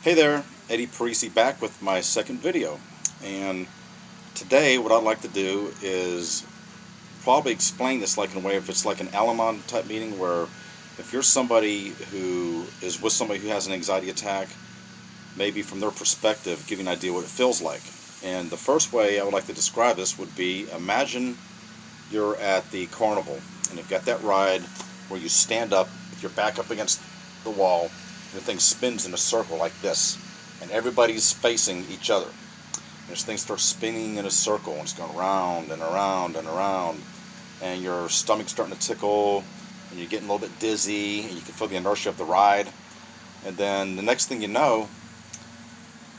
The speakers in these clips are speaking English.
Hey there, Eddie Parisi back with my second video. And today what I'd like to do is probably explain this like in a way if it's like an Al-Anon type meeting where if you're somebody who is with somebody who has an anxiety attack, maybe from their perspective, give you an idea what it feels like. And the first way I would like to describe this would be imagine you're at the carnival and you've got that ride where you stand up with your back up against the wall and the thing spins in a circle like this and everybody's facing each other. And this thing starts spinning in a circle and it's going around and around and around and your stomach's starting to tickle and you're getting a little bit dizzy and you can feel the inertia of the ride. And then the next thing you know,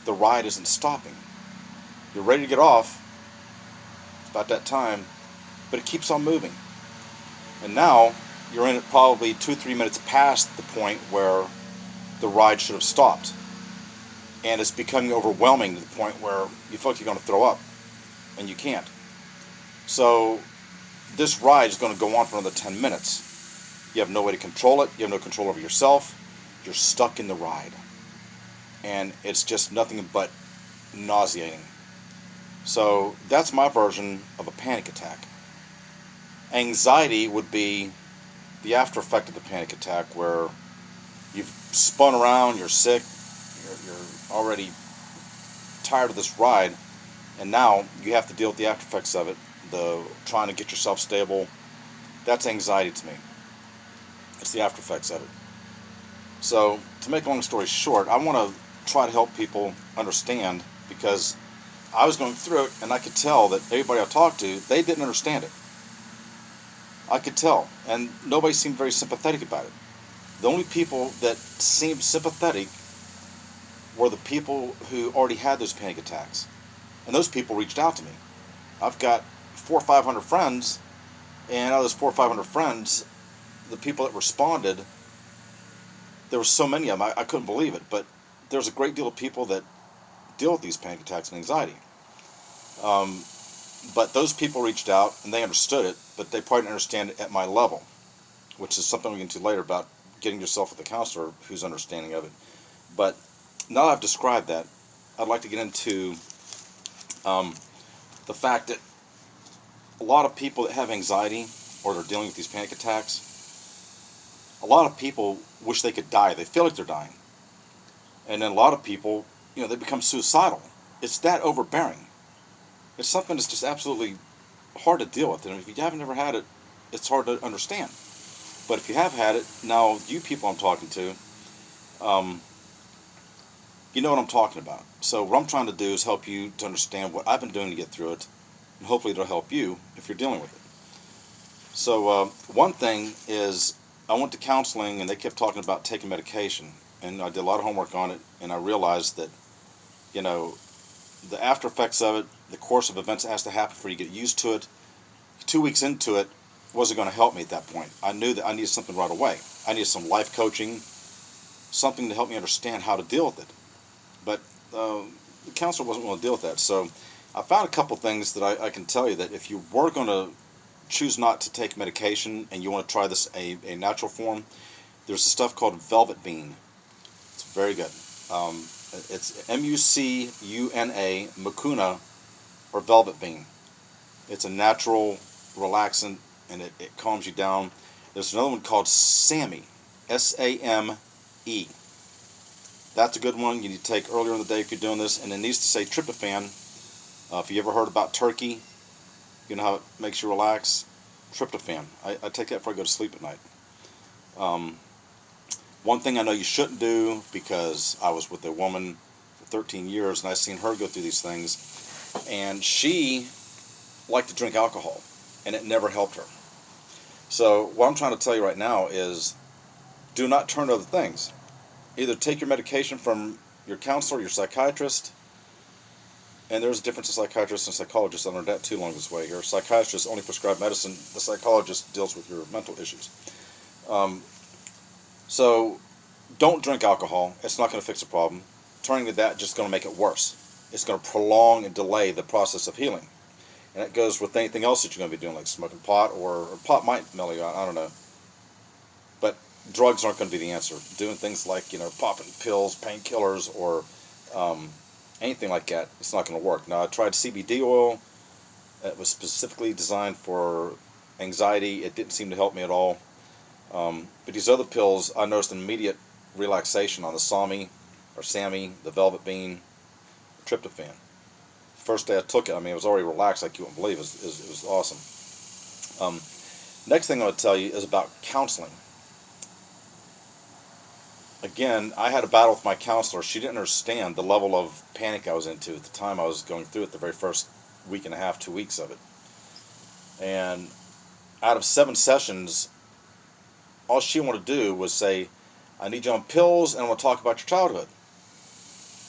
the ride isn't stopping. You're ready to get off. It's about that time, but it keeps on moving. And now you're in it probably 2 or 3 minutes past the point where the ride should have stopped. And it's becoming overwhelming to the point where you feel like you're going to throw up and you can't. So this ride is going to go on for another 10 minutes. You have no way to control it. You have no control over yourself. You're stuck in the ride. And it's just nothing but nauseating. So that's my version of a panic attack. Anxiety would be the after effect of the panic attack where you've spun around, you're sick, you're already tired of this ride, and now you have to deal with the after effects of it, the trying to get yourself stable. That's anxiety to me. It's the after effects of it. So to make a long story short, I want to try to help people understand because I was going through it and I could tell that everybody I talked to, they didn't understand it. I could tell, and nobody seemed very sympathetic about it. The only people that seemed sympathetic were the people who already had those panic attacks. And those people reached out to me. I've got 400 or 500 friends, and out of those 400 or 500 friends, the people that responded, there were so many of them, I couldn't believe it. But there's a great deal of people that deal with these panic attacks and anxiety. But those people reached out, and they understood it, but they probably didn't understand it at my level, which is something we'll get into later about getting yourself with a counselor who's understanding of it. But now that I've described that, I'd like to get into the fact that a lot of people that have anxiety or they're dealing with these panic attacks, a lot of people wish they could die. They feel like they're dying. And then a lot of people, they become suicidal. It's that overbearing. It's something that's just absolutely hard to deal with. And if you haven't ever had it, it's hard to understand. But if you have had it, now you people I'm talking to, you know what I'm talking about. So what I'm trying to do is help you to understand what I've been doing to get through it, and hopefully it'll help you if you're dealing with it. So one thing is I went to counseling and they kept talking about taking medication, and I did a lot of homework on it, and I realized that, the after effects of it, the course of events that has to happen before you get used to it. 2 weeks into it wasn't going to help me at that point. I knew that I needed something right away. I needed some life coaching, something to help me understand how to deal with it. But the counselor wasn't willing to deal with that. So I found a couple things that I can tell you that if you were going to choose not to take medication and you want to try this a natural form, there's a stuff called Velvet Bean. It's very good. It's Mucuna, Mucuna, or Velvet Bean. It's a natural relaxant, and it calms you down. There's another one called SAMe, SAME. That's a good one you need to take earlier in the day if you're doing this, and it needs to say tryptophan. If you ever heard about turkey, you know how it makes you relax? Tryptophan. I take that before I go to sleep at night. One thing I know you shouldn't do, because I was with a woman for 13 years and I've seen her go through these things, and she liked to drink alcohol and it never helped her. So what I'm trying to tell you right now is do not turn to other things. Either take your medication from your counselor, your psychiatrist, and there's a difference in psychiatrists and psychologists. I learned that too long this way here. Psychiatrists only prescribe medicine. The psychologist deals with your mental issues. So don't drink alcohol. It's not going to fix the problem. Turning to that just going to make it worse. It's going to prolong and delay the process of healing. And it goes with anything else that you're going to be doing, like smoking pot, or pot might mellow you out, I don't know. But drugs aren't going to be the answer. Doing things like, popping pills, painkillers, or anything like that, it's not going to work. Now, I tried CBD oil. It was specifically designed for anxiety. It didn't seem to help me at all. But these other pills, I noticed an immediate relaxation on the SAMi, the Velvet Bean, tryptophan. First day I took it, it was already relaxed like you wouldn't believe. It was awesome. Next thing I'm going to tell you is about counseling. Again, I had a battle with my counselor. She didn't understand the level of panic I was into at the time I was going through it, the very first week and a half, 2 weeks of it. And out of 7 sessions, all she wanted to do was say, I need you on pills and I want to talk about your childhood.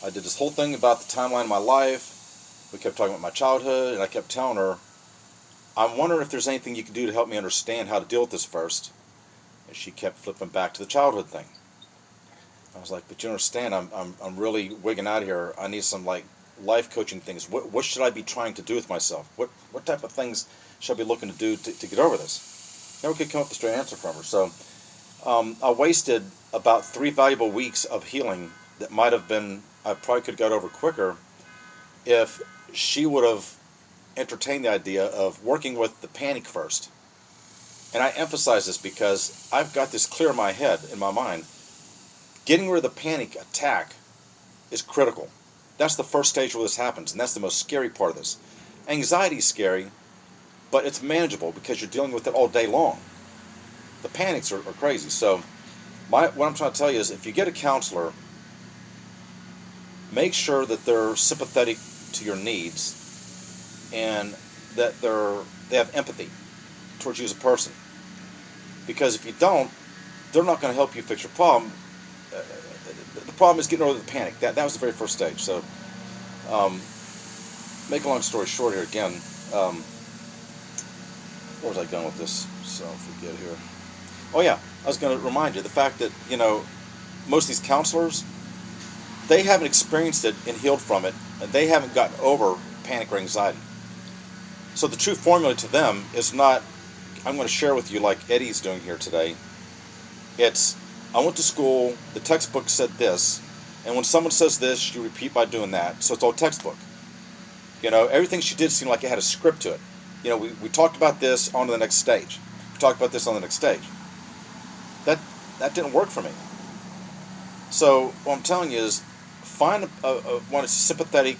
I did this whole thing about the timeline of my life. We kept talking about my childhood, and I kept telling her, I'm wondering if there's anything you can do to help me understand how to deal with this first. And she kept flipping back to the childhood thing. I was like, but you understand, I'm really wigging out here. I need some life coaching things. What should I be trying to do with myself? What type of things should I be looking to do to get over this? Never could come up with a straight answer from her. So I wasted about 3 valuable weeks of healing that might have been, I probably could have got over quicker if she would have entertained the idea of working with the panic first. And I emphasize this because I've got this clear in my head, in my mind. Getting rid of the panic attack is critical. That's the first stage where this happens, and that's the most scary part of this. Anxiety is scary, but it's manageable because you're dealing with it all day long. The panics are crazy. So what I'm trying to tell you is, if you get a counselor, make sure that they're sympathetic to your needs and that they have empathy towards you as a person. Because if you don't, they're not going to help you fix your problem. The problem is getting over the panic. That was the very first stage. So, make a long story short here again. Where was I going with this? So I forget here. Oh yeah, I was going to remind you the fact that most of these counselors, they haven't experienced it and healed from it, and they haven't gotten over panic or anxiety. So the true formula to them is not, I'm going to share with you like Eddie's doing here today. It's, I went to school, the textbook said this, and when someone says this, you repeat by doing that. So it's all textbook. Everything she did seemed like it had a script to it. We talked about this, on to the next stage. We talked about this on the next stage. That didn't work for me. So what I'm telling you is, find one that's sympathetic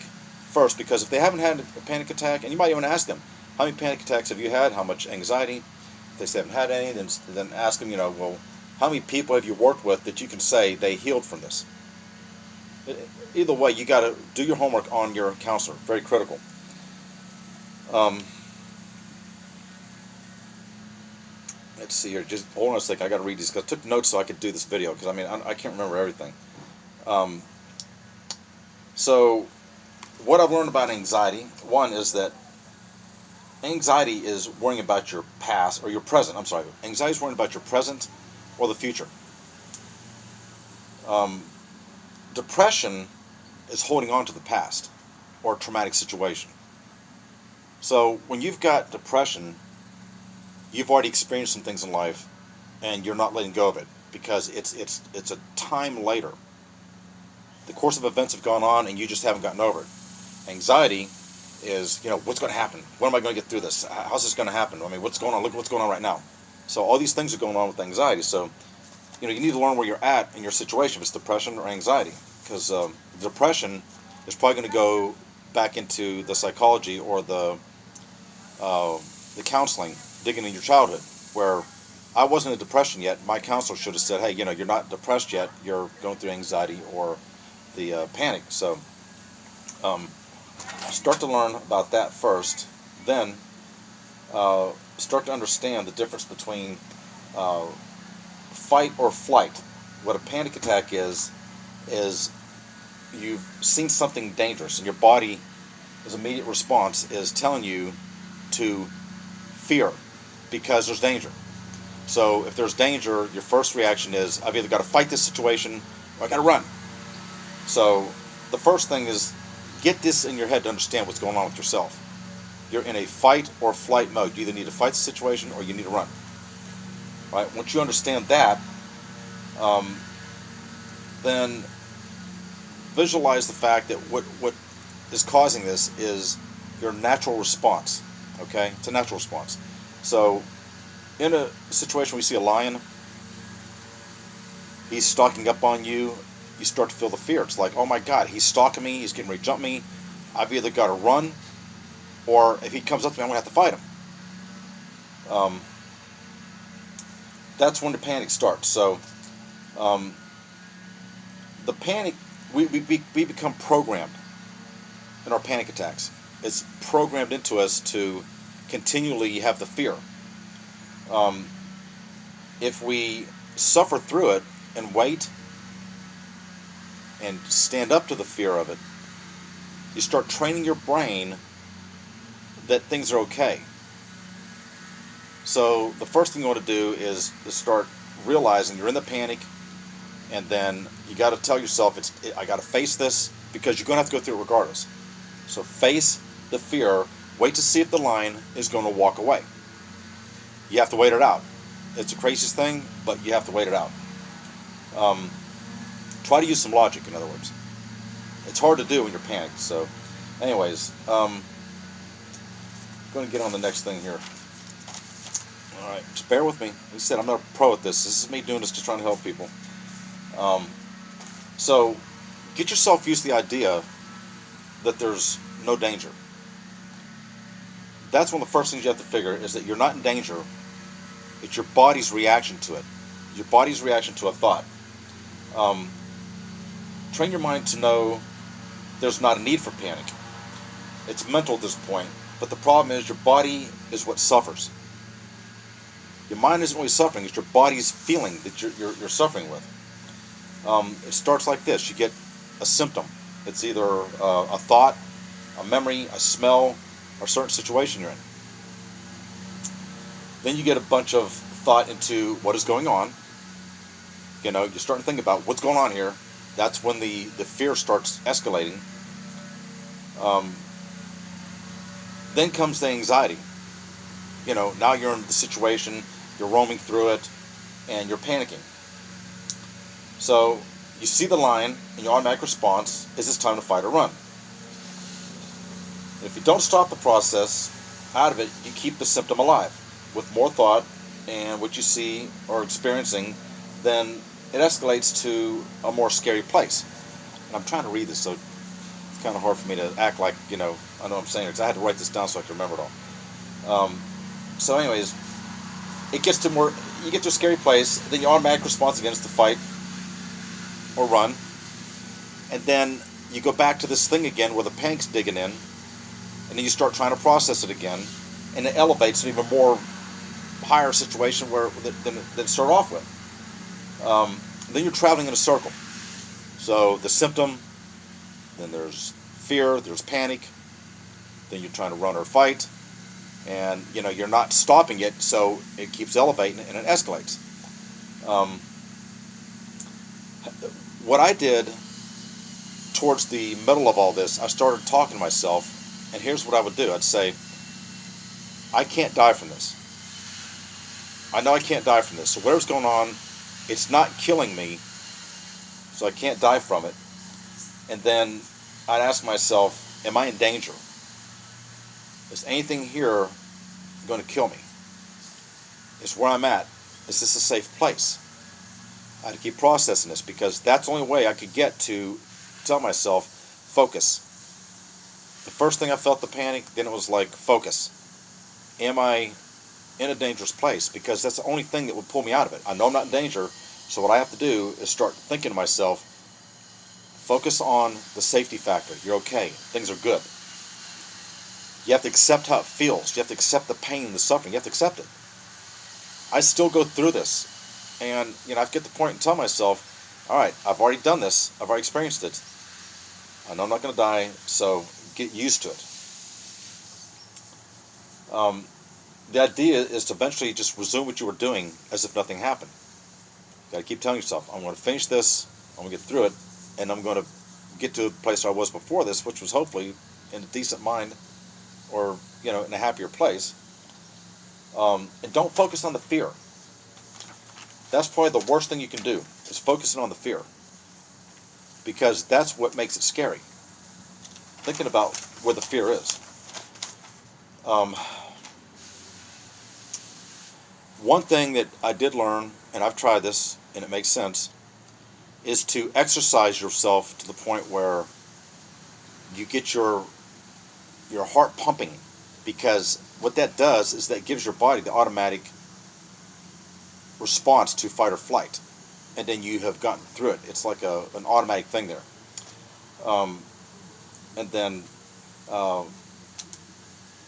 first, because if they haven't had a panic attack, and you might even ask them, how many panic attacks have you had? How much anxiety? If they say they haven't had any, then ask them, well, how many people have you worked with that you can say they healed from this? Either way, you got to do your homework on your counselor. Very critical. Let's see here. Just hold on a second. I got to read these because I took notes so I could do this video, because I can't remember everything. So what I've learned about anxiety, one is that anxiety is worrying about your past or your present. I'm sorry. Anxiety is worrying about your present or the future. Depression is holding on to the past or a traumatic situation. So when you've got depression, you've already experienced some things in life, and you're not letting go of it because it's a time later. The course of events have gone on, and you just haven't gotten over it. Anxiety is, what's going to happen? When am I going to get through this? How's this going to happen? What's going on? Look what's going on right now. So all these things are going on with anxiety. So, you need to learn where you're at in your situation, if it's depression or anxiety. Because depression is probably going to go back into the psychology or the counseling, digging in your childhood, where I wasn't in depression yet. My counselor should have said, hey, you're not depressed yet. You're going through anxiety or the panic. So start to learn about that first. Then start to understand the difference between fight or flight. What a panic attack is you've seen something dangerous, and your body, his immediate response is telling you to fear because there's danger. So if there's danger, your first reaction is, I've either got to fight this situation or I got to run. So the first thing is, get this in your head to understand what's going on with yourself. You're in a fight or flight mode. You either need to fight the situation or you need to run. Right? Once you understand that, um, then visualize the fact that what is causing this is your natural response. Okay, it's a natural response. So in a situation where you see a lion, he's stalking up on you, you start to feel the fear. It's like, oh my God, he's stalking me, he's getting ready to jump me. I've either got to run, or if he comes up to me, I'm going to have to fight him. Um, that's when the panic starts. So um, the panic, we become programmed in our panic attacks. It's programmed into us to continually have the fear. Um, if we suffer through it and wait and stand up to the fear of it, you start training your brain that things are okay. So the first thing you want to do is to start realizing you're in the panic, and then you got to tell yourself, I got to face this, because you're going to have to go through it regardless. So face the fear, wait to see if the lion is going to walk away. You have to wait it out. It's the craziest thing, but you have to wait it out. Try to use some logic, in other words. It's hard to do when you're panicked. So anyways, I'm going to get on the next thing here. Alright, just bear with me. Like I said, I'm not a pro at this. This is me doing this, just trying to help people. So get yourself used to the idea that there's no danger. That's one of the first things you have to figure, is that you're not in danger. It's your body's reaction to it. Your body's reaction to a thought. Train your mind to know there's not a need for panic. It's mental at this point, but the problem is your body is what suffers. Your mind isn't really suffering, it's your body's feeling that you're suffering with. It starts like this. You get a symptom. It's either a thought, a memory, a smell, or a certain situation you're in. Then you get a bunch of thought into what is going on. You know, you're starting to think about what's going on here. That's when the fear starts escalating. Then comes the anxiety. You know, now you're in the situation, you're roaming through it, and you're panicking. So you see the lion, and your automatic response is it's time to fight or run. If you don't stop the process out of it, you keep the symptom alive with more thought and what you see or experiencing, then it escalates to a more scary place. And I'm trying to read this, so it's kind of hard for me to act like, I know what I'm saying, because I had to write this down so I can remember it all. So anyways, you get to a scary place, then your automatic response again is to fight or run, and then you go back to this thing again where the panic's digging in, and then you start trying to process it again, and it elevates an even more higher situation than start off with. Then you're traveling in a circle. So the symptom, then there's fear, there's panic, then you're trying to run or fight, and you're not stopping it, so it keeps elevating and it escalates. What I did towards the middle of all this, I started talking to myself, and here's what I would do. I'd say, I can't die from this. I know I can't die from this. So whatever's going on, it's not killing me, so I can't die from it. And then I'd ask myself, am I in danger? Is anything here going to kill me? Is where I'm at, is this a safe place? I had to keep processing this, because that's the only way I could get to tell myself, focus. The first thing I felt the panic, then it was like, focus. Am I in a dangerous place? Because that's the only thing that would pull me out of it. I know I'm not in danger, so what I have to do is start thinking to myself, focus on the safety factor. You're okay. Things are good. You have to accept how it feels. You have to accept the pain, the suffering. You have to accept it. I still go through this. And, I get to the point and tell myself, all right, I've already done this. I've already experienced it. I know I'm not going to die, so get used to it. The idea is to eventually just resume what you were doing as if nothing happened. You got to keep telling yourself, I'm going to finish this, I'm going to get through it, and I'm going to get to the place where I was before this, which was hopefully in a decent mind, or, in a happier place. And don't focus on the fear. That's probably the worst thing you can do, is focusing on the fear. Because that's what makes it scary. Thinking about where the fear is. One thing that I did learn, and I've tried this, and it makes sense, is to exercise yourself to the point where you get your heart pumping, because what that does is that gives your body the automatic response to fight or flight, and then you have gotten through it. It's like an automatic thing there. And then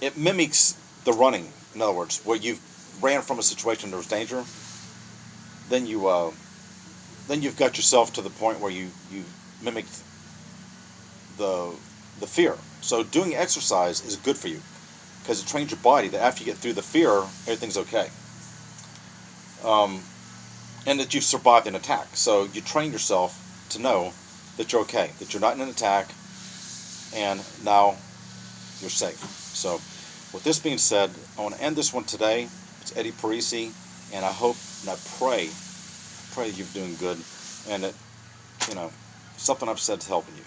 it mimics the running. In other words, where you ran from a situation there was danger, then you've got yourself to the point where you mimicked the fear. So doing exercise is good for you, because it trains your body that after you get through the fear, everything's okay. And that you've survived an attack. So you train yourself to know that you're okay, that you're not in an attack, and now you're safe. So with this being said, I want to end this one today. It's Eddie Parisi, and I hope and I pray that you're doing good, and that, something I've said is helping you.